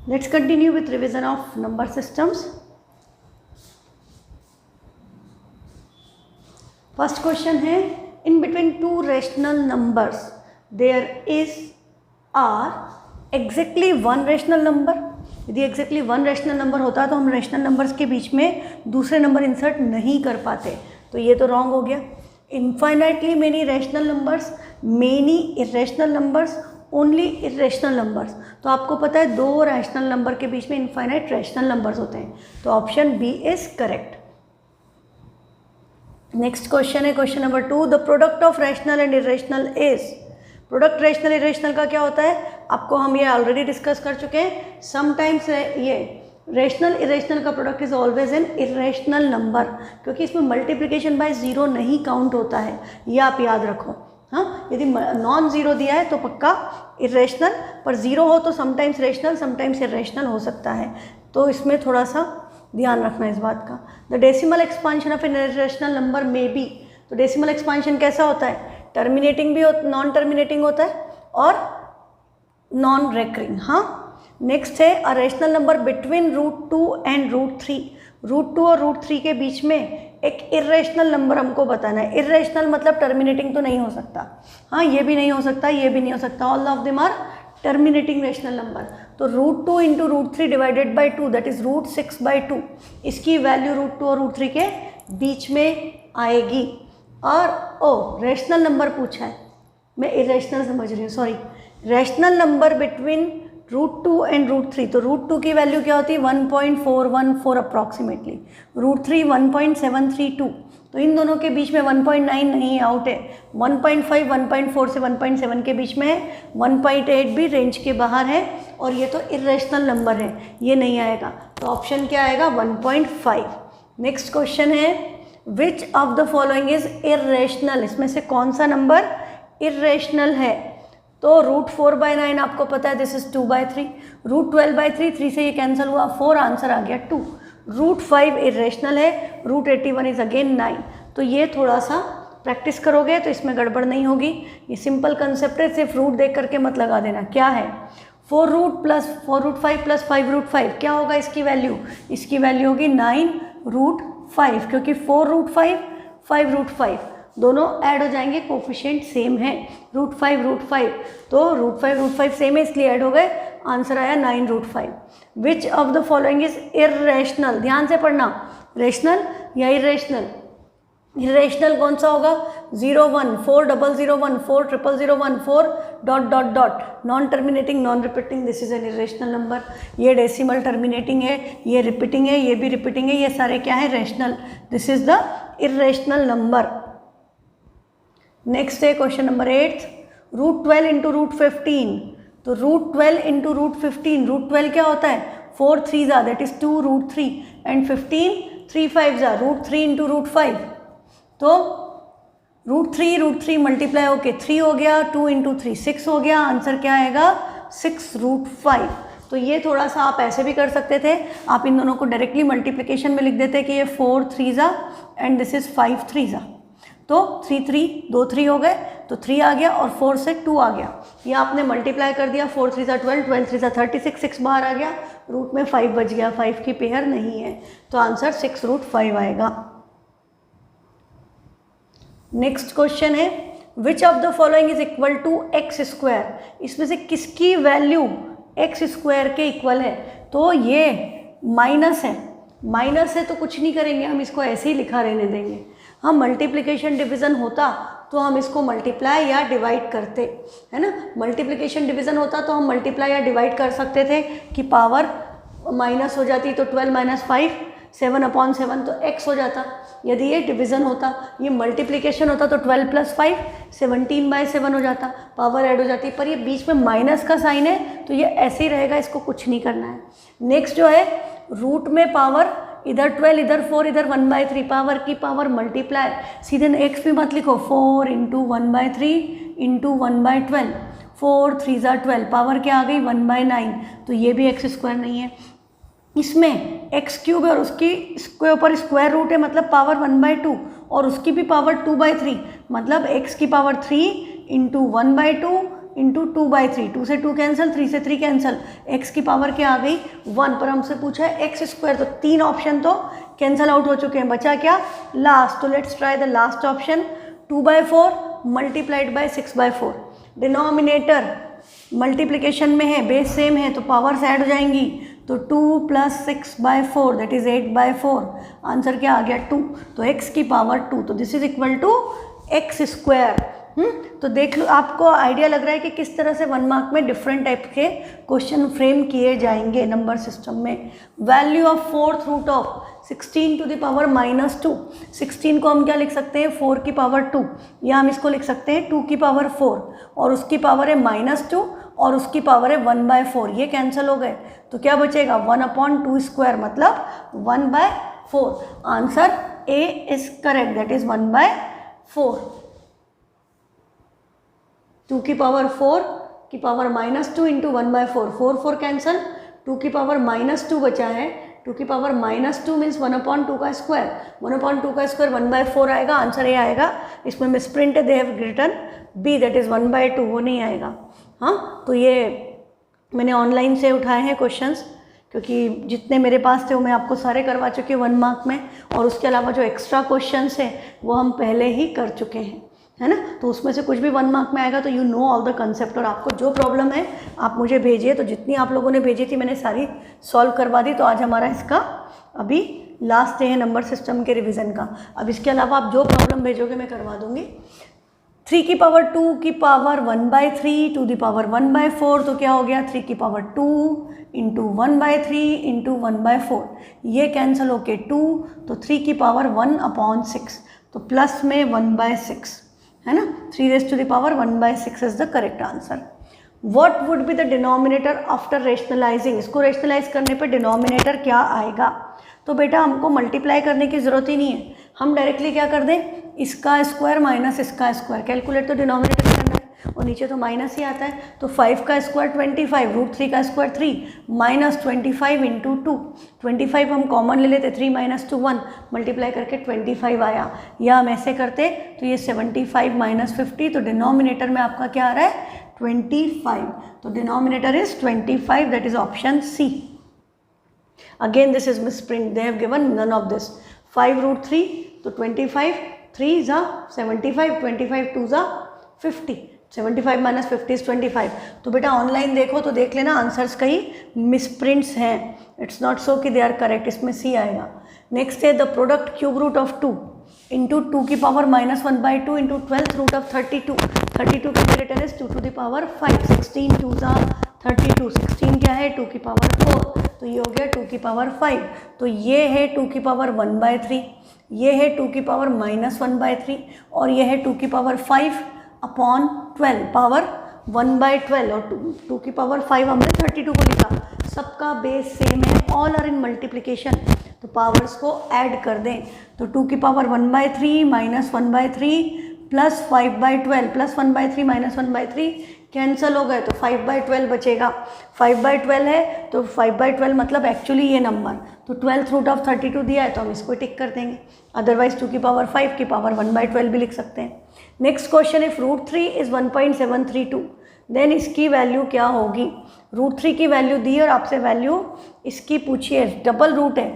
Let's continue with revision of number systems. First question है, in between two rational numbers there is are exactly one rational number. यदि exactly one rational number होता तो हम rational numbers के बीच में दूसरे number insert नहीं कर पाते, तो ये तो रॉन्ग हो गया. Infinitely many rational numbers, many irrational numbers, only irrational numbers. तो आपको पता है दो रैशनल नंबर के बीच में इनफाइनाइट रैशनल नंबर्स होते हैं, तो option B is correct. Next question है question number 2. The product of rational and irrational is. Product rational irrational का क्या होता है, आपको हम ये ऑलरेडी डिस्कस कर चुके हैं. समटाइम्स ये रैशनल इरेशनल का product is always an irrational number, क्योंकि इसमें मल्टीप्लिकेशन बाय ज़ीरो नहीं काउंट होता है, ये आप याद रखो. हाँ, यदि नॉन ज़ीरो दिया है तो पक्का इरेशनल, पर ज़ीरो हो तो समटाइम्स रैशनल समटाइम्स इरेशनल हो सकता है, तो इसमें थोड़ा सा ध्यान रखना इस बात का. The decimal expansion of an irrational number में बी. तो डेसिमल एक्सपांशन कैसा होता है, टर्मिनेटिंग भी नॉन टर्मिनेटिंग होता है और नॉन रेकरिंग. हाँ, नेक्स्ट है a rational number between √2 and √3. √2 और √3 के बीच में एक इरेशनल नंबर हमको बताना है. इरेशनल मतलब टर्मिनेटिंग तो नहीं हो सकता. हाँ, ये भी नहीं हो सकता, ये भी नहीं हो सकता, all of them are terminating rational number. तो √2 into √3 divided by 2 that is √6/2. इसकी वैल्यू √2 और √3 के बीच में आएगी. और रैशनल नंबर पूछा है, मैं इरेशनल समझ रही हूँ, sorry. Rational number between √2 and √3. तो √2 की वैल्यू क्या होती है 1.414 अप्रॉक्सीमेटली, √3 1.732. तो इन दोनों के बीच में 1.9 नहीं आउट है, 1.5 1.4 से 1.7 के बीच में है, 1.8 भी रेंज के बाहर है, और ये तो इरेशनल नंबर है, ये नहीं आएगा. तो ऑप्शन क्या आएगा 1.5. नेक्स्ट क्वेश्चन है which of the following is irrational. इसमें से कौन सा नंबर इरेशनल है. तो √4/9 आपको पता है दिस इज 2/3, √12/3 3 से ये कैंसिल हुआ, 4 आंसर आ गया 2. √5 इरेशनल है, √81 इज अगेन 9. तो ये थोड़ा सा प्रैक्टिस करोगे तो इसमें गड़बड़ नहीं होगी. ये सिंपल कंसेप्ट है, सिर्फ रूट देख करके मत लगा देना. क्या है 4√5 प्लस 5√5 क्या होगा इसकी वैल्यू, इसकी वैल्यू होगी 9√5, क्योंकि 4√5 5√5 दोनों ऐड हो जाएंगे, कोफिशिएंट सेम है, √5 तो √5 सेम है इसलिए ऐड हो गए, आंसर आया 9√5. विच of the following is irrational. ध्यान से पढ़ना, रेशनल या इरेशनल. इरेशनल कौन सा होगा 01 4001 4001 4 ... non terminating non repeating, this is an irrational number. ये डेसिमल टर्मिनेटिंग है, ये रिपीटिंग है, ये भी रिपीटिंग है, ये सारे क्या है rational. This is the irrational number. Next है क्वेश्चन नंबर 8. √12 इंटू √15. तो √12 इंटू √15, √12 क्या होता है 4 3 दैट इज 2 √3 एंड 15 3 5 √3 इंटू √5. तो √3 मल्टीप्लाई होके 3 हो गया, 2 इंटू 3 6 हो गया, आंसर क्या आएगा 6√5. तो ये थोड़ा सा आप ऐसे भी कर सकते थे, आप इन दोनों को डायरेक्टली मल्टीप्लिकेशन में लिख देते कि ये 4 3 एंड दिस इज 5 3. तो 3 3 2 3 हो गए, तो 3 आ गया और 4 से 2 आ गया. ये आपने मल्टीप्लाई कर दिया, 4 3 12 12 3 36 6 बाहर आ गया, रूट में 5 बच गया, 5 की पेयर नहीं है, तो आंसर 6√5 आएगा. नेक्स्ट क्वेश्चन है which of the following is equal to x². इसमें से किसकी वैल्यू x² के इक्वल है. तो ये माइनस है तो कुछ नहीं करेंगे, हम इसको ऐसे ही लिखा रहने देंगे. हम मल्टीप्लिकेशन डिवीज़न होता तो हम इसको मल्टीप्लाई या डिवाइड करते, है ना. मल्टीप्लिकेशन डिवीज़न होता तो हम मल्टीप्लाई या डिवाइड कर सकते थे कि पावर माइनस हो जाती, तो 12 - 5 7/7 तो x हो जाता. यदि ये डिवीज़न होता, ये मल्टीप्लिकेशन होता तो 12 + 5 17/7 हो जाता, पावर ऐड हो जाती. पर ये बीच में माइनस का साइन है तो ये ऐसे ही रहेगा, इसको कुछ नहीं करना है. नेक्स्ट जो है रूट में पावर इधर 12 इधर 4 इधर 1/3, पावर की पावर मल्टीप्लाई, सीधे x भी मत लिखो, 4 इंटू 1/3 इंटू 1/12, 4 3 12, पावर क्या आ गई 1/9. तो ये भी x² नहीं है. इसमें x³ है और उसके ऊपर स्क्वायर रूट है, मतलब पावर 1/2, और उसकी भी पावर 2/3, मतलब x की पावर 3 इंटू 1/2 इंटू 2/3, 2 से 2 कैंसिल, 3 से 3 कैंसिल, x की पावर क्या आ गई 1, पर हमसे पूछा है एक्स स्क्वायर, तो 3 ऑप्शन तो कैंसिल आउट हो चुके हैं, बचा क्या लास्ट। तो let's try the last option, 2/4 multiplied by 6/4, denominator multiplication में है, बेस सेम है, तो पावर्स ऐड हो जाएंगी, तो 2 + 6/4 दैट इज 8/4, आंसर क्या आ गया 2, तो x की पावर 2, तो this is equal to x square. तो देख लो, आपको आइडिया लग रहा है कि किस तरह से 1 मार्क में डिफरेंट टाइप के क्वेश्चन फ्रेम किए जाएंगे नंबर सिस्टम में। Value of 4th root of 16 to the power -2, 16 को हम क्या लिख सकते हैं 4 की पावर 2, या हम इसको लिख सकते हैं 2 की पावर 4, और उसकी पावर है -2 और उसकी पावर है 1/4, ये कैंसिल हो गए, तो क्या बचेगा 1/2 मतलब 1/4। Answer A is correct, that is 1/4। 2 की पावर 4 की पावर -2 इंटू 1/4, 4 कैंसिल, 2 की पावर -2 बचा है, 2 की पावर -2 मीन्स 1/2 का स्क्वायर, 1/2 का स्क्वायर 1/4 आएगा, आंसर ए आएगा। इसमें मिसप्रिंट है, they have written B that is 1/2, वो नहीं आएगा। हाँ, तो ये मैंने ऑनलाइन से उठाए हैं क्वेश्चंस, क्योंकि जितने मेरे पास थे वो मैं आपको सारे करवा चुकी हूँ 1 मार्क में, और उसके अलावा जो एक्स्ट्रा क्वेश्चंस हैं वो हम पहले ही कर चुके हैं, है ना। तो उसमें से कुछ भी 1 मार्क में आएगा तो you know all the concept, और आपको जो प्रॉब्लम है आप मुझे भेजिए, तो जितनी आप लोगों ने भेजी थी मैंने सारी सॉल्व करवा दी। तो आज हमारा इसका अभी लास्ट डे है नंबर सिस्टम के रिवीजन का। अब इसके अलावा आप जो प्रॉब्लम भेजोगे मैं करवा दूंगी। 3 की पावर 2 की पावर 1/3 टू द पावर 1/4, तो क्या हो गया 3 की पावर 2 इंटू 1/3 इंटू 1/4, ये कैंसिल होके 2, तो 3 की पावर 1/6, तो प्लस में 1/6, है ना। 3 raised to the power 1/6 is the correct answer. What would be the denominator after rationalising, इसको रेशनलाइज करने पे डिनोमिनेटर क्या आएगा। तो बेटा हमको मल्टीप्लाई करने की ज़रूरत ही नहीं है, हम डायरेक्टली क्या कर दें, इसका स्क्वायर माइनस इसका स्क्वायर, कैलकुलेट तो डिनोमिनेटर करना है और नीचे तो माइनस ही आता है, तो 5 का स्क्वायर 25, √3 का स्क्वायर 3, -25 इंटू 2, 25 हम कॉमन ले लेते, 3 - 2 1, मल्टीप्लाई करके 25 आया, या हम ऐसे करते तो ये 75 - 50, तो डिनोमिनेटर में आपका क्या आ रहा है 25, तो denominator is 25, that is option C. Again this is misprint, they have given none of this, 5√3 तो 25, 3 ज़ा 75, 25 2 ज़ा 50, 75 - 50 इज 25। तो बेटा ऑनलाइन देखो तो देख लेना आंसर्स कहीं मिसप्रिंट्स हैं, इट्स नॉट सो कि दे आर करेक्ट, इसमें सी आएगा। नेक्स्ट है the product cube root of 2 into 2 की power -1/2 into 12th root of 32, 32 का denominator is 2 to the power 5, 16 2 ज़ा 32, 16 क्या है 2 की पावर 4, तो ये हो गया 2 की पावर 5, तो ये है 2 की पावर 1/3, ये है 2 की पावर -1/3, और ये है 2 की पावर 5/12, पावर 1/12, और 2 की पावर 5 हमने 32 को लिखा, सबका बेस सेम है, ऑल आर इन मल्टीप्लिकेशन, तो पावर्स को ऐड कर दें, तो 2 की पावर 1/3 -1/3 प्लस 5/12 प्लस 1/3 -1/3 कैंसिल हो गए, तो 5/12 बचेगा, 5/12 है तो 5/12 मतलब एक्चुअली ये नंबर, तो 12th रूट ऑफ 32 दिया है तो हम इसको टिक कर देंगे, अदरवाइज 2 की पावर 5 की पावर 1/12 भी लिख सकते हैं। Next question, if √3 is 1.732 then इसकी वैल्यू क्या होगी। √3 की वैल्यू दी और आपसे वैल्यू इसकी पूछी है, डबल रूट है,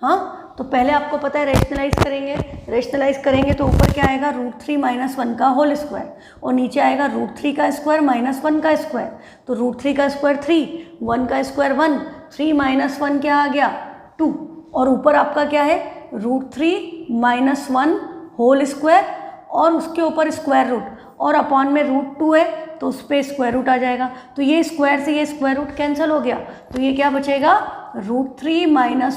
हाँ, तो पहले आपको पता है रेशनलाइज करेंगे तो ऊपर क्या आएगा √3 - 1 का होल स्क्वायर, और नीचे आएगा √3 का स्क्वायर -1 का स्क्वायर, तो √3 का स्क्वायर 3, 1 का स्क्वायर 1, 3 - 1 क्या आ गया 2, और ऊपर आपका क्या है √3 - 1 होल स्क्वायर, और उसके ऊपर स्क्वायर रूट, और अपॉन में √2 है तो उस पर स्क्वायर रूट आ जाएगा, तो ये स्क्वायर से ये स्क्वायर रूट कैंसिल हो गया, तो ये क्या बचेगा √3 -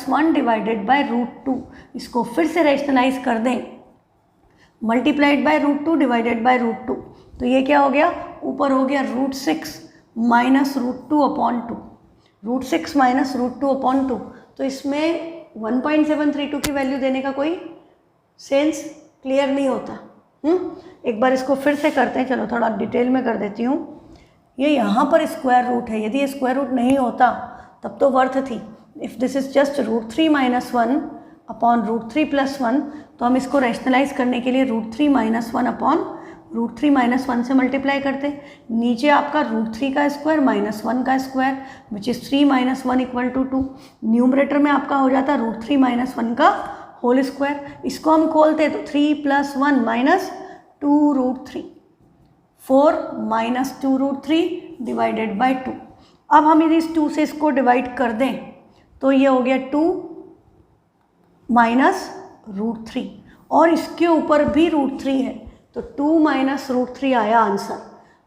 1 डिवाइडेड बाय √2, इसको फिर से रेशनलाइज कर दें, मल्टीप्लाइड बाय √2 डिवाइडेड बाय √2, तो ये क्या हो गया, ऊपर हो गया √6 - √2/2, √6 - √2/2, तो इसमें 1.732 की वैल्यू देने का कोई सेंस क्लियर नहीं होता। एक बार इसको फिर से करते हैं, चलो थोड़ा डिटेल में कर देती हूँ। ये यहाँ पर स्क्वायर रूट है, यदि ये स्क्वायर रूट नहीं होता तब तो वर्थ थी, if this is just √3 - 1 upon √3 + 1, तो हम इसको रेशनलाइज करने के लिए √3 - 1 अपॉन √3 -1 से मल्टीप्लाई करते, नीचे आपका √3 का स्क्वायर -1 का स्क्वायर विच इज़ 3 - 1 = 2। न्यूमरेटर में आपका हो जाता √3 - 1 का होल स्क्वायर। इसको हम खोलते तो 3 + 1 - 2√3, 4 - 2√3 डिवाइडेड बाई 2। अब हम यदि इस 2 से इसको डिवाइड कर दें तो ये हो गया 2 - √3 और इसके ऊपर भी √3 है तो 2 - √3 आया आंसर।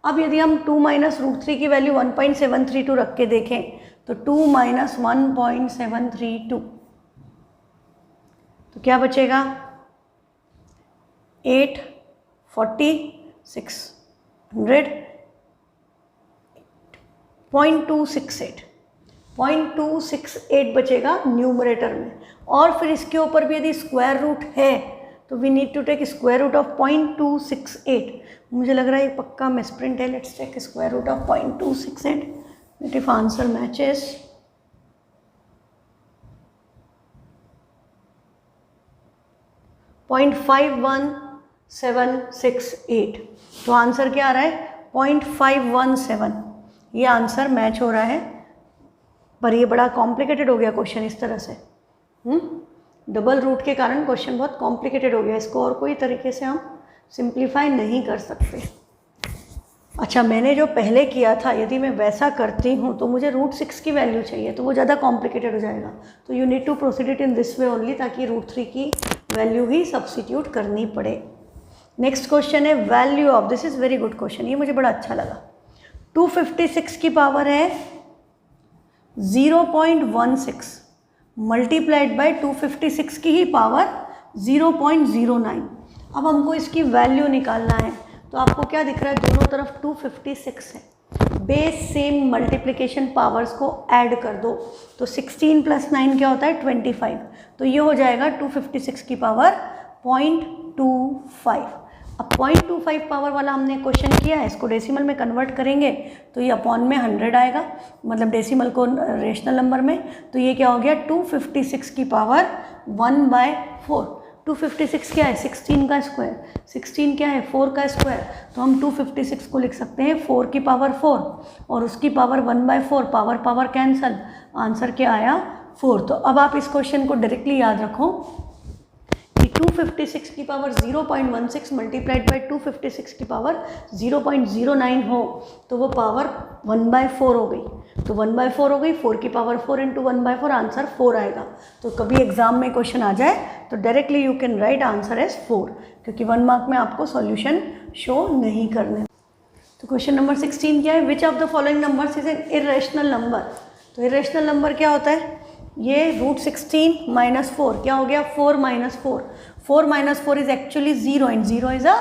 अब यदि हम 2 - √3 की वैल्यू 1.732 रख के देखें तो 2 - 1.732 तो क्या बचेगा 0.268 बचेगा न्यूमरेटर में। और फिर इसके ऊपर भी यदि स्क्वायर रूट है तो we need to take square root of 0.268। मुझे लग रहा है ये पक्का मिसप्रिंट है। Let's take square root of 0.268 that if answer matches 0.51768 तो आंसर क्या आ रहा है 0.517। ये आंसर मैच हो रहा है, पर ये बड़ा कॉम्प्लिकेटेड हो गया क्वेश्चन इस तरह से। डबल रूट के कारण क्वेश्चन बहुत कॉम्प्लिकेटेड हो गया, इसको और कोई तरीके से हम सिंप्लीफाई नहीं कर सकते। अच्छा, मैंने जो पहले किया था यदि मैं वैसा करती हूँ तो मुझे √6 की वैल्यू चाहिए तो वो ज़्यादा कॉम्प्लिकेटेड हो जाएगा। तो you need to proceed it in this way only ताकि √3 की वैल्यू ही सब्स्टिट्यूट करनी पड़े। नेक्स्ट क्वेश्चन है value of, this is very good question, ये मुझे बड़ा अच्छा लगा। 256 की पावर है 0.16 मल्टीप्लाइड बाई 256 की ही पावर 0.09। अब हमको इसकी वैल्यू निकालना है तो आपको क्या दिख रहा है, दोनों तरफ 256 है, बेस सेम मल्टीप्लिकेशन पावर्स को ऐड कर दो तो 16 + 9 क्या होता है 25। तो ये हो जाएगा 256 की पावर 0.25। अब 0.25 पावर वाला हमने क्वेश्चन किया है, इसको डेसिमल में कन्वर्ट करेंगे तो ये अपॉन में 100 आएगा, मतलब डेसिमल को रेशनल नंबर में। तो ये क्या हो गया 256 की पावर 1/4। 256 क्या है 16 का स्क्वायर, 16 क्या है 4 का स्क्वायर। तो हम 256 को लिख सकते हैं 4 की पावर 4 और उसकी power 1/4, power power cancel, answer क्या आया 4। तो अब आप इस क्वेश्चन को डायरेक्टली याद रखो कि 256 की पावर 0.16 मल्टीप्लाइड बाई 256 की पावर 0.09 हो तो वो पावर 1/4 हो गई। तो 1/4 हो गई, 4 की पावर 4 × 1/4 आंसर 4 आएगा। तो कभी एग्जाम में क्वेश्चन आ जाए तो directly you can write answer as 4 क्योंकि 1 मार्क में आपको सॉल्यूशन शो नहीं करने। तो क्वेश्चन नंबर 16 क्या है, which of the following numbers is an irrational number. तो इरेशनल नंबर क्या होता है, ये √16 - 4 क्या हो गया 4 - 4। 4 - 4 is actually 0 and 0 is a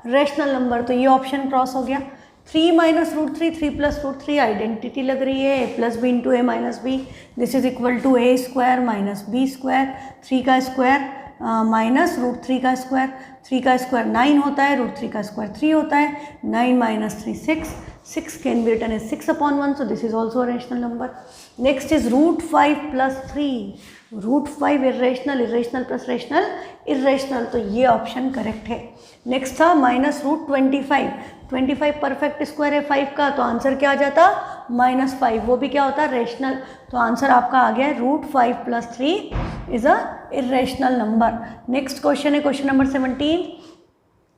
rational number, तो ये ऑप्शन क्रॉस हो गया। 3 - √3, 3 + √3 आइडेंटिटी लग रही है, a + b × a - b, this is equal to a² - b², 3 का स्क्वायर माइनस √3 का स्क्वायर, 3 का स्क्वायर 9 होता है, √3 का स्क्वायर 3 होता है, 9 - 3 6 can be written as 6/1, so this is also a rational number. Next is √5 + 3, √5 irrational, irrational plus rational irrational, तो ये ऑप्शन करेक्ट है। नेक्स्ट था -√25, 25 परफेक्ट स्क्वायर है 5 का, तो आंसर क्या आ जाता -5, वो भी क्या होता है रेशनल। तो आंसर आपका आ गया √5 + 3 is a irrational number. Next question है क्वेश्चन नंबर 17,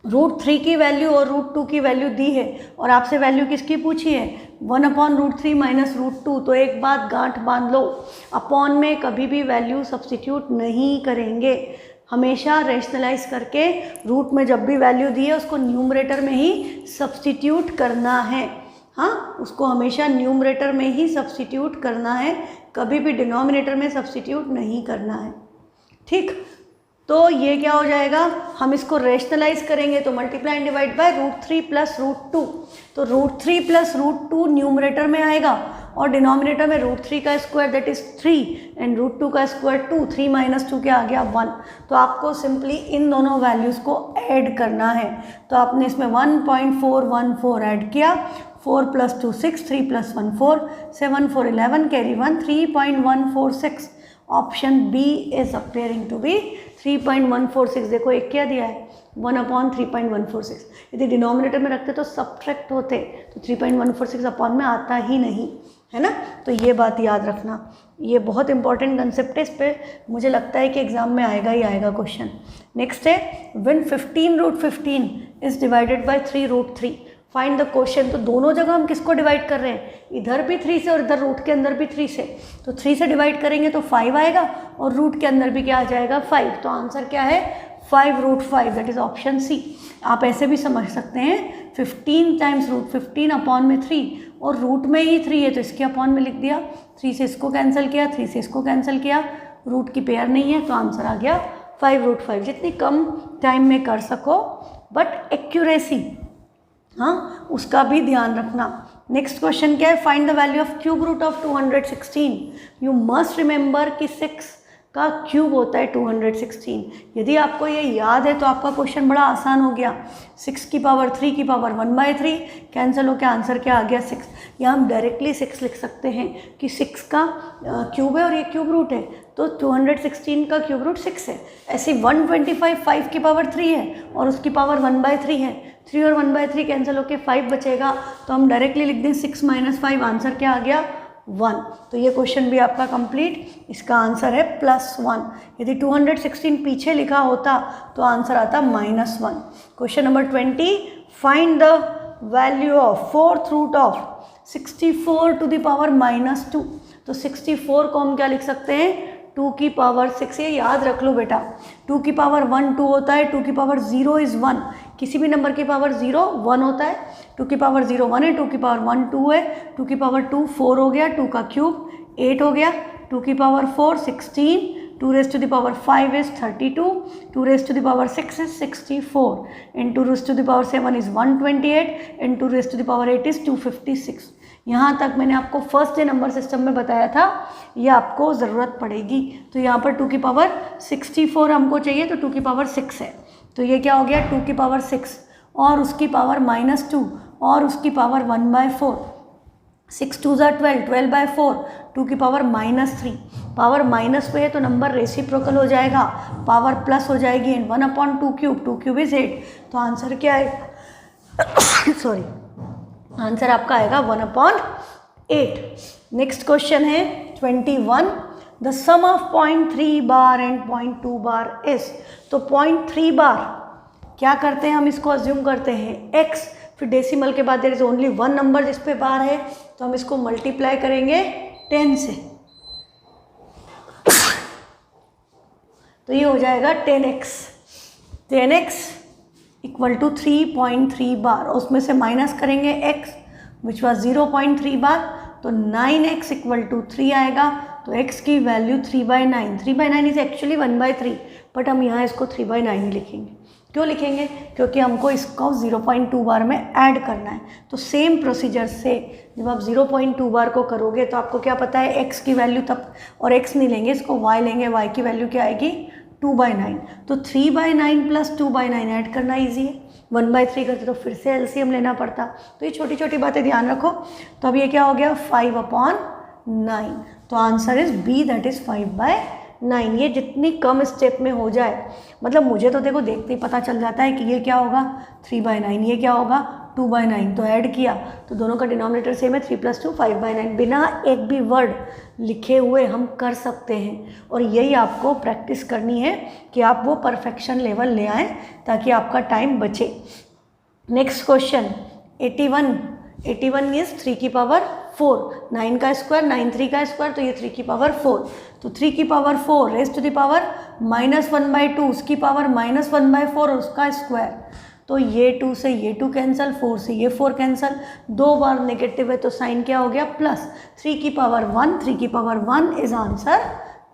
√3 की वैल्यू और √2 की वैल्यू दी है और आपसे वैल्यू किसकी पूछी है 1/√3 - √2। तो एक बात गांठ बांध लो, अपॉन में कभी भी वैल्यू सब्स्टिट्यूट नहीं करेंगे, हमेशा रेशनलाइज करके रूट में जब भी वैल्यू दी है उसको न्यूमरेटर में ही सब्स्टिट्यूट करना है। हाँ, उसको हमेशा न्यूमरेटर में ही सब्स्टिट्यूट करना है, कभी भी डिनोमिनेटर में सब्स्टिट्यूट नहीं करना है। ठीक, तो ये क्या हो जाएगा, हम इसको रेशनलाइज करेंगे तो मल्टीप्लाई एंड डिवाइड बाय √3 + √2। तो √3 + √2 न्यूमरेटर में आएगा और डिनोमिनेटर में √3 का स्क्वायर दैट इज 3 एंड √2 का स्क्वायर 2, 3 - 2 क्या आ गया 1। तो आपको सिंपली इन दोनों वैल्यूज़ को ऐड करना है। तो आपने इसमें 1.414 ऐड किया, 4 + 2 6, 3 + 1 4, 7 4 11 carry 1 3.146। Option B is appearing to be 3.146। देखो एक क्या दिया है 1/3.146। यदि डिनोमिनेटर में रखते तो सब्ट्रैक्ट होते तो 3.146 अपॉन में आता ही नहीं, है ना। तो ये बात याद रखना, ये बहुत इंपॉर्टेंट कंसेप्ट है, इस पर मुझे लगता है कि एग्जाम में आएगा ही आएगा क्वेश्चन। नेक्स्ट है when 15√15 is divided by 3√3 find the question. तो दोनों जगह हम किसको डिवाइड कर रहे हैं, इधर भी 3 से और इधर रूट के अंदर भी 3 से। तो 3 से डिवाइड करेंगे तो 5 आएगा और रूट के अंदर भी क्या आ जाएगा 5। तो आंसर क्या है 5√5, दैट इज ऑप्शन सी। आप ऐसे भी समझ सकते हैं 15 टाइम्स √15 अपॉन में 3 और रूट में ही 3 है तो इसके अपॉन में लिख दिया, 3 से इसको कैंसिल किया, 3 से इसको कैंसिल किया, रूट की पेयर नहीं है तो आंसर आ गया 5√5। जितनी कम टाइम में कर सको बट एक्यूरेसी, हाँ, उसका भी ध्यान रखना। नेक्स्ट क्वेश्चन क्या है, find the value of cube root of 216। You must remember कि 6 का क्यूब होता है 216। यदि आपको ये याद है तो आपका क्वेश्चन बड़ा आसान हो गया। 6 की पावर 3 की पावर 1/3 कैंसिल होकर आंसर क्या आ गया 6। या हम डायरेक्टली 6 लिख सकते हैं कि 6 का क्यूब है और ये क्यूब रूट है तो 216 का क्यूब रूट 6 है। ऐसे 125 5 की पावर 3 है और उसकी पावर 1/3 है, 3 और 1/3 कैंसिल होकर 5 बचेगा तो हम डायरेक्टली लिख दें 6 - 5, आंसर क्या आ गया 1। तो ये क्वेश्चन भी आपका कंप्लीट, इसका आंसर है +1। यदि 216 पीछे लिखा होता तो आंसर आता -1। Question number 20, find the value of 4th root of 64 to the power -2। तो 64 को हम क्या लिख सकते हैं 2 की पावर 6। ये याद रख लो बेटा, 2 की पावर 1 2 होता है, 2 की पावर 0 इज़ 1। किसी भी नंबर की पावर 0 1 होता है, 2 की पावर 0 1 है, 2 की पावर 1 2 है, 2 की पावर 2 4 हो गया, 2 का क्यूब 8 हो गया, 2 की power 4 16, 2 raised to the power 5 is 32, 2 raised to the power 6 is 64, and 2 raised to the power 7 is 128, and 2 raised to the power 8 is 256। यहाँ तक मैंने आपको फर्स्ट डे नंबर सिस्टम में बताया था, ये आपको ज़रूरत पड़ेगी। तो यहाँ पर 2 की पावर 64 हमको चाहिए तो 2 की पावर 6 है, तो ये क्या हो गया 2 की पावर 6 और उसकी पावर -2 और उसकी पावर 1/4, 6 2 = 12, 12/4, 2 की पावर -3। पावर माइनस पे है तो नंबर रेसिप्रोकल हो जाएगा, पावर प्लस हो जाएगी, एंड 1/2 क्यूब, 2 क्यूब इज 8। तो आंसर क्या है सॉरी, आंसर आपका आएगा 1/8। नेक्स्ट क्वेश्चन है 21, the sum of 0.3 bar and 0.2 bar is. तो 0.3 बार क्या करते हैं हम, इसको अज्यूम करते हैं x, फिर डेसिमल के बाद देयर इज ओनली 1 नंबर जिस पे बार है तो हम इसको मल्टीप्लाई करेंगे 10 से, तो ये हो जाएगा 10x। 10x = 3.3 बार, और उसमें से माइनस करेंगे x विच वॉज 0.3 बार, तो 9x = 3 आएगा। तो x की वैल्यू 3/9, 3/9 इज एक्चुअली 1/3, बट हम यहाँ इसको 3/9 ही लिखेंगे। क्यों लिखेंगे, क्योंकि हमको इसको 0.2 बार में ऐड करना है। तो सेम प्रोसीजर से जब आप 0.2 बार को करोगे तो आपको क्या पता है x की वैल्यू तब, और x नहीं लेंगे इसको y लेंगे, y की वैल्यू क्या आएगी 2/9। तो 3/9 + 2/9 ऐड करना ईजी है, 1/3 करते तो फिर से एलसीएम लेना पड़ता। तो ये छोटी छोटी बातें ध्यान रखो। तो अब ये क्या हो गया 5/9। तो answer is B, that is 5/9। ये जितनी कम स्टेप में हो जाए, मतलब मुझे तो देखो देखते ही पता चल जाता है कि ये क्या होगा 3/9, ये क्या होगा 2/9, तो ऐड किया तो दोनों का डिनोमिनेटर सेम है, 3 + 2 5/9। बिना एक भी वर्ड लिखे हुए हम कर सकते हैं, और यही आपको प्रैक्टिस करनी है कि आप वो परफेक्शन लेवल ले आएँ ताकि आपका टाइम बचे। नेक्स्ट क्वेश्चन 81 इज 3 की पावर 4, 9 का स्क्वायर 9 3 का स्क्वायर, तो ये 3 की पावर 4। तो 3 की power 4 raise to the power -1/2, उसकी पावर -1/4 और उसका स्क्वायर। तो ये 2 से ये 2 कैंसिल, 4 से ये 4 कैंसिल, 2 बार नेगेटिव है तो साइन क्या हो गया प्लस। 3 की पावर 1, 3 की पावर 1 इज आंसर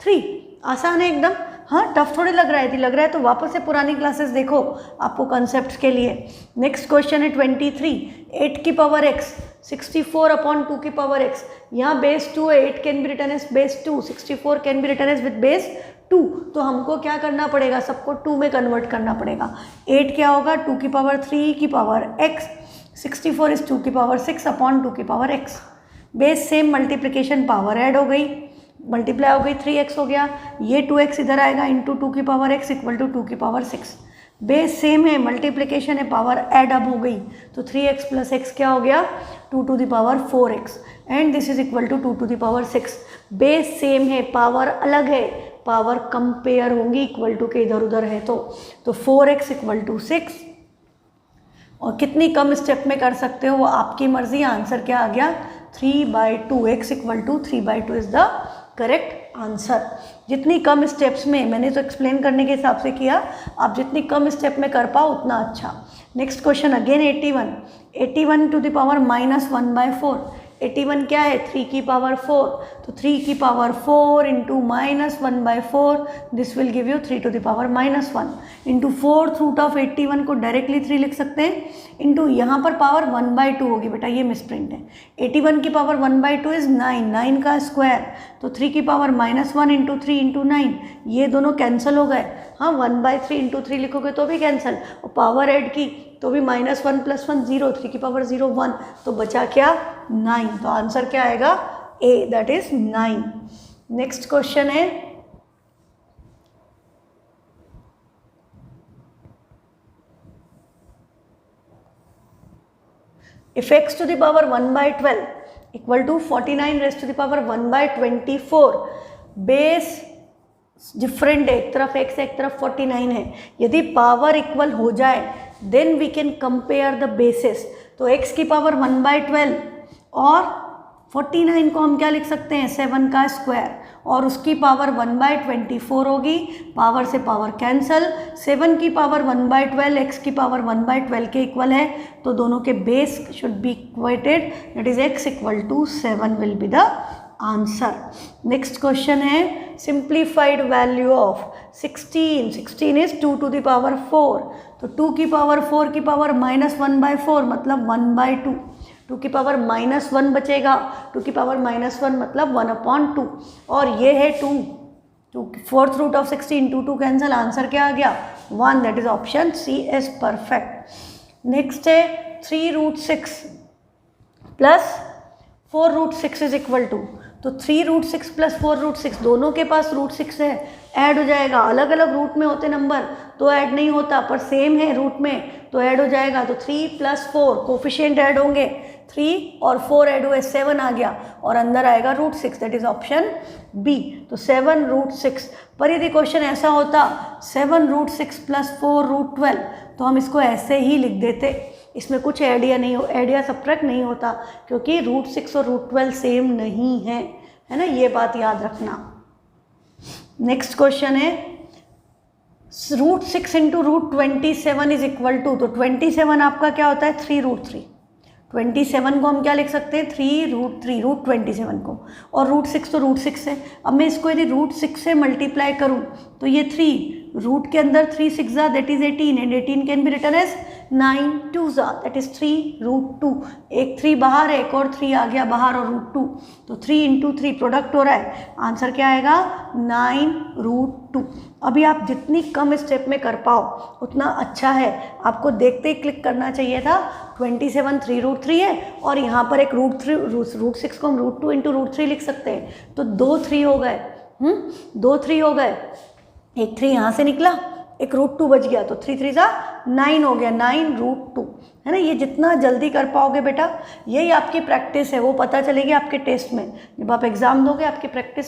3। आसान है एकदम, हाँ टफ थोड़ी लग रहा है। यदि लग रहा है तो वापस से पुरानी क्लासेस देखो आपको कंसेप्ट के लिए। नेक्स्ट क्वेश्चन है 23, 8 की पावर x 64/2 की पावर x। यहाँ बेस 2 है, 8 can be written as base 2, 64 can be written as with base 2। तो हमको क्या करना पड़ेगा, सबको 2 में कन्वर्ट करना पड़ेगा। 8 क्या होगा 2 की पावर 3 की पावर x, 64 इज 2 की पावर 6/2 की power x। Base same, multiplication power add हो गई, मल्टीप्लाई हो गई, 3x हो गया। ये 2x इधर आएगा इंटू 2 की पावर x = 2 की पावर 6। बेस सेम है, मल्टीप्लिकेशन है, पावर ऐड अप हो गई, तो 3x प्लस एक्स क्या हो गया 2 to the power 4x and this is equal to 2 to the power 6। Base same है, पावर अलग है, पावर कंपेयर होंगी इक्वल टू के इधर उधर है तो 4x इक्वल टू 6। और कितनी कम स्टेप में कर सकते हो वो आपकी मर्जी। आंसर क्या आ गया 3/2, x equal to 3/2 is the correct answer. जितनी कम स्टेप्स में, मैंने तो एक्सप्लेन करने के हिसाब से किया, आप जितनी कम स्टेप में कर पाओ उतना अच्छा। Next question again 81 to the power -1/4। 81 क्या है 3 की पावर 4, तो 3 की power 4 into -1/4 this will give you 3 to the power -1 into 4th root of 81 को डायरेक्टली 3 लिख सकते हैं, इंटू यहाँ पर पावर 1/2 होगी बेटा, ये मिसप्रिंट है। 81 की पावर 1/2 इज 9 का स्क्वायर, तो 3 की पावर -1 इंटू 3 इंटू 9 ये दोनों कैंसिल हो गए। हाँ 1/3 इंटू 3 लिखोगे तो भी कैंसिल, और पावर ऐड की तो भी -1 + 1 0, 3 की पावर 0 1, तो बचा क्या 9। तो आंसर क्या आएगा ए, दैट इज 9। नेक्स्ट क्वेश्चन है if x to the power 1/12 equal to 49 raised to the power 1/24, base different है, एक तरफ x है एक तरफ 49 है, यदि पावर इक्वल हो जाए then we can compare the bases. तो x की पावर 1/12 और 49 को हम क्या लिख सकते हैं 7 का स्क्वायर, और उसकी पावर 1/24 होगी, पावर से पावर कैंसल, 7 की पावर 1/12 x की पावर 1/12 के इक्वल है, तो दोनों के base should be equated, that is x equal to 7 will be the answer. Next question है simplified value of 16 is 2 to the power 4, तो 2 की पावर 4 की पावर -1/4 मतलब 1/2, 2 की पावर -1 बचेगा, 2 की पावर -1 मतलब 1/2, और ये है 2 4th root of 16 2 2 cancel, answer क्या आ गया 1, that is option C is perfect. Next है 3√6 प्लस 4√6 इज इक्वल टू, तो 3√6 प्लस 4√6 दोनों के पास √6 है, ऐड हो जाएगा। अलग अलग रूट में होते नंबर तो ऐड नहीं होता, पर सेम है रूट में तो ऐड हो जाएगा। तो 3 + 4 कोफिशिएंट ऐड होंगे, 3 और 4 ऐड हुए 7 आ गया, और अंदर आएगा √6, दैट इज ऑप्शन बी। तो 7√6, पर यदि क्वेश्चन ऐसा होता 7√6 प्लस 4√12 तो हम इसको ऐसे ही लिख देते, इसमें कुछ ऐड या सब्ट्रैक्ट नहीं होता, क्योंकि √6 और √12 सेम नहीं है ना, ये बात याद रखना। नेक्स्ट क्वेश्चन है √6 इंटू √27 इज इक्वल टू, तो 27 आपका क्या होता है 3√3, 27 को हम क्या लिख सकते हैं 3√3 √27 को, और √6 तो √6 है। अब मैं इसको यदि √6 से मल्टीप्लाई करूं तो ये 3 रूट के अंदर 3 6 that is 18 and 18 can be written as 9 2 that is 3√2, एक 3 बाहर है, एक और 3 आ गया बाहर और √2, तो 3 इंटू 3 प्रोडक्ट हो रहा है, आंसर क्या आएगा 9√2। अभी आप जितनी कम स्टेप में कर पाओ उतना अच्छा है, आपको देखते ही क्लिक करना चाहिए था। 27 3√3 है, और यहाँ पर एक √6 को हम √2 इंटू √3 लिख सकते हैं, तो 2 3 हो गए, 2 3 हो गए, एक 3 यहाँ से निकला, एक √2 बच गया, तो 3 3 9 हो गया, 9√2 है ना। ये जितना जल्दी कर पाओगे बेटा, यही आपकी प्रैक्टिस है, वो पता चलेगी आपके टेस्ट में, जब आप एग्ज़ाम दोगे आपकी प्रैक्टिस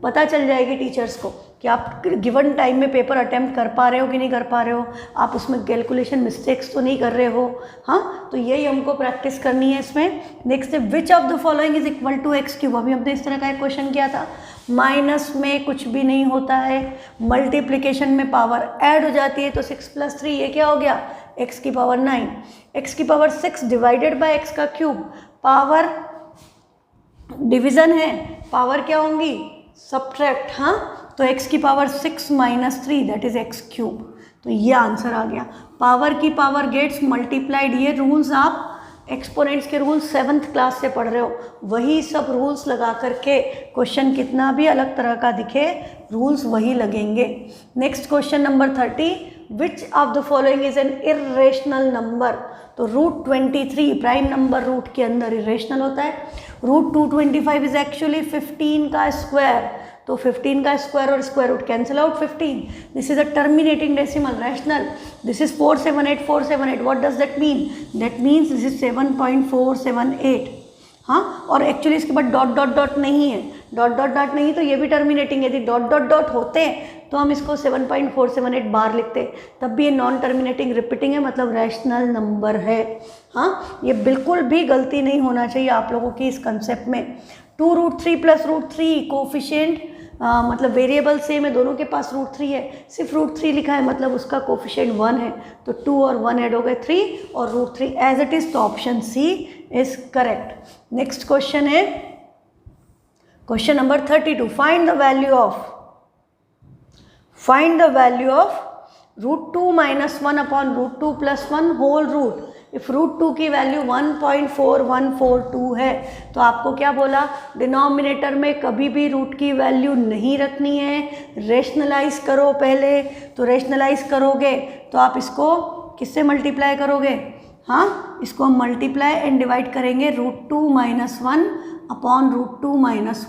पता चल जाएगी टीचर्स को कि आप गिवन टाइम में पेपर अटेम्प्ट कर पा रहे हो कि नहीं कर पा रहे हो, आप उसमें कैलकुलेशन मिस्टेक्स तो नहीं कर रहे हो। हाँ, तो यही हमको प्रैक्टिस करनी है इसमें। नेक्स्ट है which of the following is equal to x³। अभी हमने इस तरह का एक क्वेश्चन किया था, माइनस में कुछ भी नहीं होता है, मल्टीप्लिकेशन में पावर ऐड हो जाती है, तो 6 + 3 ये क्या हो गया x की पावर 9, x की पावर 6 डिवाइडेड बाय x का क्यूब, पावर डिवीज़न है, पावर क्या होंगी सब्ट्रैक्ट। हाँ, तो x की पावर 6 - 3 दैट इज x³, तो ये आंसर आ गया। पावर की पावर गेट्स मल्टीप्लाइड, ये रूल्स आप एक्सपोनेंट्स के रूल्स 7th क्लास से पढ़ रहे हो, वही सब रूल्स लगा करके क्वेश्चन कितना भी अलग तरह का दिखे रूल्स वही लगेंगे। Next question number 30, which of the following is an irrational number. तो √23 प्राइम नंबर रूट के अंदर इरेशनल होता है। √225 इज एक्चुअली 15 का स्क्वायर, तो 15 का स्क्वायर और square root cancel out 15. This is a terminating decimal rational. This is 478. What does that mean? That means this is 7.478. हाँ, और एक्चुअली इसके बाद डॉट डॉट डॉट नहीं है, डॉट डॉट डॉट नहीं, तो ये भी टर्मिनेटिंग. यदि डॉट डॉट डॉट होते तो हम इसको 7.478 बार लिखते, तब भी ये नॉन टर्मिनेटिंग रिपीटिंग है, मतलब रैशनल नंबर है. हाँ, ये बिल्कुल भी गलती नहीं होना चाहिए आप लोगों की इस कंसेप्ट में. 2√3 + √3 कोफिशिएंट, मतलब वेरिएबल सेम है, दोनों के पास √3 है, सिर्फ √3 लिखा है, मतलब उसका कोफिशिएंट 1 है, तो 2 और 1 ऐड हो गए 3 और √3 एज इट इज. तो option C is correct. Next question है question number 32. Find the value of √2 - 1 upon √2 + 1 whole root. If √2 की वैल्यू 1.4142 है, तो आपको क्या बोला? डिनोमिनेटर में कभी भी रूट की वैल्यू नहीं रखनी है, रेशनलाइज करो पहले. तो रेशनलाइज करोगे तो आप इसको किससे मल्टीप्लाई करोगे? हाँ, इसको हम मल्टीप्लाई एंड डिवाइड करेंगे √2 - 1 अपॉन √2 -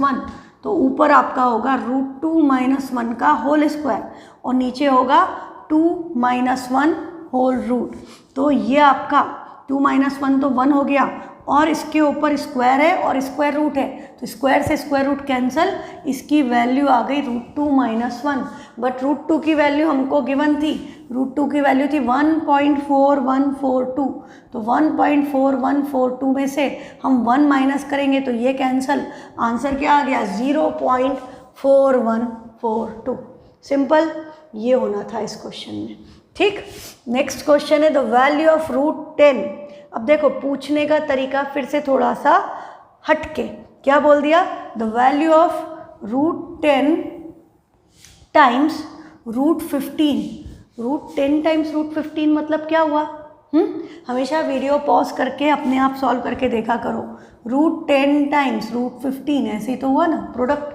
1. तो ऊपर आपका होगा √2 - 1 का होल स्क्वायर और नीचे होगा 2 - 1 होल रूट. तो ये आपका 2 - 1 तो 1 हो गया और इसके ऊपर स्क्वायर है और स्क्वायर रूट है, तो स्क्वायर से स्क्वायर रूट कैंसिल, इसकी वैल्यू आ गई √2 - 1. बट √2 की वैल्यू हमको गिवन थी, √2 की वैल्यू थी 1.4142. तो 1.4142 में से हम 1 माइनस करेंगे तो ये कैंसिल, आंसर क्या आ गया? 0.4142. सिंपल, ये होना था इस क्वेश्चन में. ठीक, नेक्स्ट क्वेश्चन है द वैल्यू ऑफ √10. अब देखो पूछने का तरीका फिर से थोड़ा सा हटके, क्या बोल दिया? The value of √10 times √15. √10 times √15 मतलब क्या हुआ? हमेशा वीडियो पॉज करके अपने आप सॉल्व करके देखा करो. √10 टाइम्स √15 ऐसे ही तो हुआ ना प्रोडक्ट,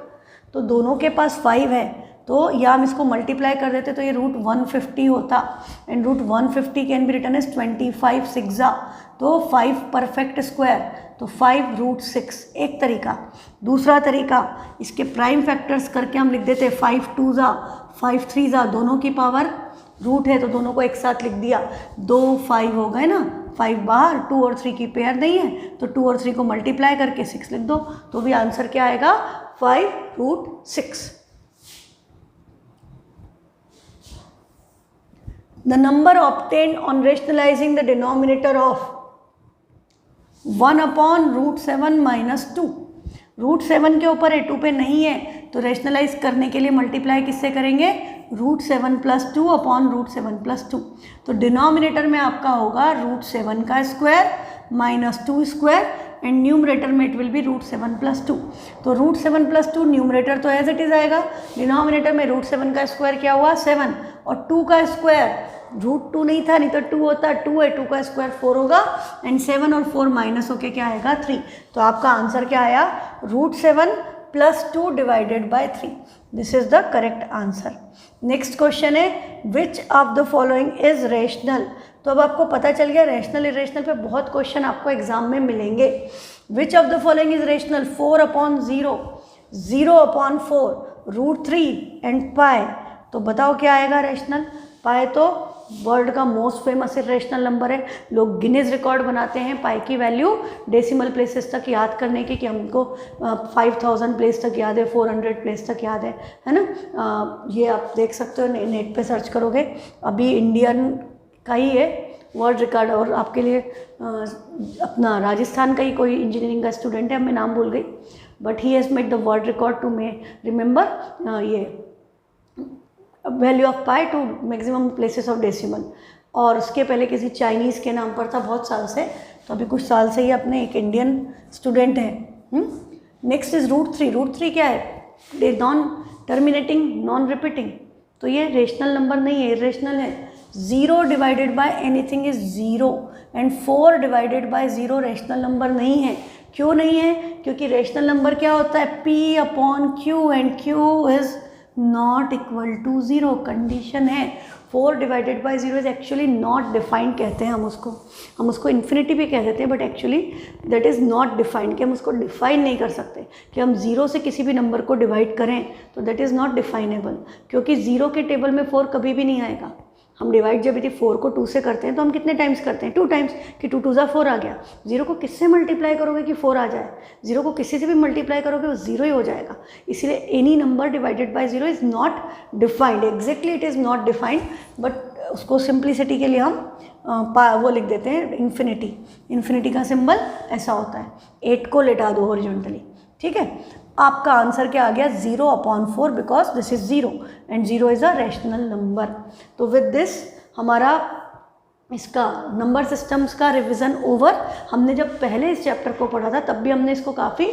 तो दोनों के पास 5 है, तो या हम इसको मल्टीप्लाई कर देते तो ये √150 होता. And √150 can be written as 25 6 तो 5 परफेक्ट स्क्वायर, तो 5√6 एक तरीका. दूसरा तरीका, इसके प्राइम फैक्टर्स करके हम लिख देते 5 2 5 3 दोनों की पावर रूट है, तो दोनों को एक साथ लिख दिया, 2 5 हो गए ना, 5 बाहर, 2 और 3 की पेयर नहीं है, तो 2 और 3 को मल्टीप्लाई करके 6 लिख दो, तो भी आंसर क्या आएगा? 5√6. The number obtained on rationalizing the denominator of 1 upon √7 - 2. √7 के ऊपर है, 2 पे नहीं है, तो रेशनलाइज करने के लिए मल्टीप्लाई किससे करेंगे? √7 + 2 अपॉन √7 + 2. तो डिनोमिनेटर में आपका होगा √7 का स्क्वायर -2 स्क्वायर एंड न्यूमरेटर में इट विल बी √7 + 2. तो √7 + 2 न्यूमरेटर तो एज इट इज आएगा, डिनोमिनेटर में √7 का स्क्वायर क्या हुआ? 7 और 2 का स्क्वायर √2 नहीं था, नहीं तो 2 होता, 2 है, 2 का स्क्वायर 4 होगा एंड 7 और 4 माइनस होके क्या आएगा? 3. तो आपका आंसर क्या आया? √7 + 2 divided by 3. This is the correct answer. Next question है which of the following is rational. तो अब आपको पता चल गया रेशनल इरेशनल पे बहुत क्वेश्चन आपको एग्जाम में मिलेंगे. विच of the following is rational? 4/0, 0/4, √3 and pi. तो बताओ क्या आएगा रेशनल? पाई तो वर्ल्ड का मोस्ट फेमस इरेशनल नंबर है, लोग गिनीज रिकॉर्ड बनाते हैं पाई की वैल्यू डेसिमल प्लेसेस तक याद करने की, कि हमको 5000 प्लेस तक याद है, 400 प्लेस तक याद है ना. ये आप देख सकते हो, नेट पे सर्च करोगे, अभी इंडियन का ही है वर्ल्ड रिकॉर्ड. और आपके लिए अपना राजस्थान का ही कोई इंजीनियरिंग का स्टूडेंट है, मैं नाम भूल गई, but he has made the world record to may remember ये value of pi to maximum places of decimal. और उसके पहले किसी चाइनीज़ के नाम पर था बहुत साल से, तो अभी कुछ साल से ही अपने एक इंडियन स्टूडेंट हैं. Next is √3. √3 क्या है? नॉन टर्मिनेटिंग, नॉन रिपीटिंग, तो ये रेशनल नंबर नहीं है, इरेशनल है. 0 divided by anything is 0 and 4 divided by 0 rational number नहीं है. क्यों नहीं है? क्योंकि रेशनल नंबर क्या होता है? P/Q and Q is not equal to 0 condition है। 4 divided by 0 is actually not defined कहते हैं हम उसको इन्फिनिटी भी कह देते हैं, but actually that is not defined, कि हम उसको डिफाइन नहीं कर सकते कि हम 0 से किसी भी नंबर को डिवाइड करें तो दैट इज़ नॉट डिफाइनेबल, क्योंकि 0 के टेबल में 4 कभी भी नहीं आएगा। हम डिवाइड जब यदि 4 को 2 से करते हैं तो हम कितने टाइम्स करते हैं, 2 टाइम्स, कि 2 2 ज़ा 4 आ गया। 0 को किससे मल्टीप्लाई करोगे कि 4 आ जाए, 0 को किसी से भी मल्टीप्लाई करोगे वो 0 ही हो जाएगा। इसलिए any number divided by 0 is not defined, exactly it is not defined, but उसको सिंप्लिसिटी के लिए हम वो लिख देते हैं इन्फिनिटी। इन्फिनिटी का सिंबल ऐसा होता है। 8 को लेटा दो हॉरिजॉन्टली, ठीक है। आपका आंसर क्या आ गया, 0/4, because this is 0 and 0 is a rational number. तो विद दिस हमारा इसका नंबर सिस्टम्स का रिवीजन ओवर। हमने जब पहले इस चैप्टर को पढ़ा था तब भी हमने इसको काफ़ी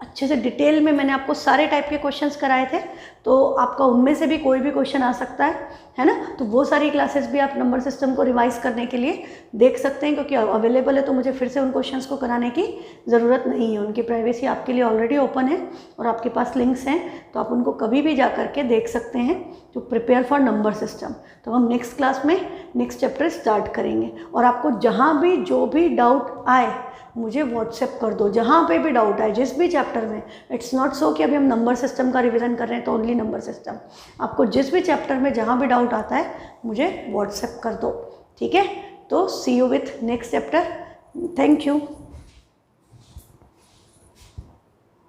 अच्छे से डिटेल में मैंने आपको सारे टाइप के क्वेश्चंस कराए थे, तो आपका उनमें से भी कोई भी क्वेश्चन आ सकता है ना। तो वो सारी क्लासेस भी आप नंबर सिस्टम को रिवाइज करने के लिए देख सकते हैं, क्योंकि अवेलेबल है, तो मुझे फिर से उन क्वेश्चंस को कराने की ज़रूरत नहीं है। उनकी प्राइवेसी आपके लिए ऑलरेडी ओपन है और आपके पास लिंक्स हैं, तो आप उनको कभी भी जा करके देख सकते हैं to prepare for number system. तो हम नेक्स्ट क्लास में नेक्स्ट चैप्टर स्टार्ट करेंगे, और आपको जहाँ भी जो भी डाउट आए मुझे व्हाट्सएप कर दो, जहाँ पे भी डाउट आए जिस भी चैप्टर में। इट्स नॉट सो कि अभी हम नंबर सिस्टम का रिवीजन कर रहे हैं तो ओनली नंबर सिस्टम। आपको जिस भी चैप्टर में जहाँ भी डाउट आता है मुझे व्हाट्सएप कर दो, ठीक है। तो see you with next chapter. Thank you.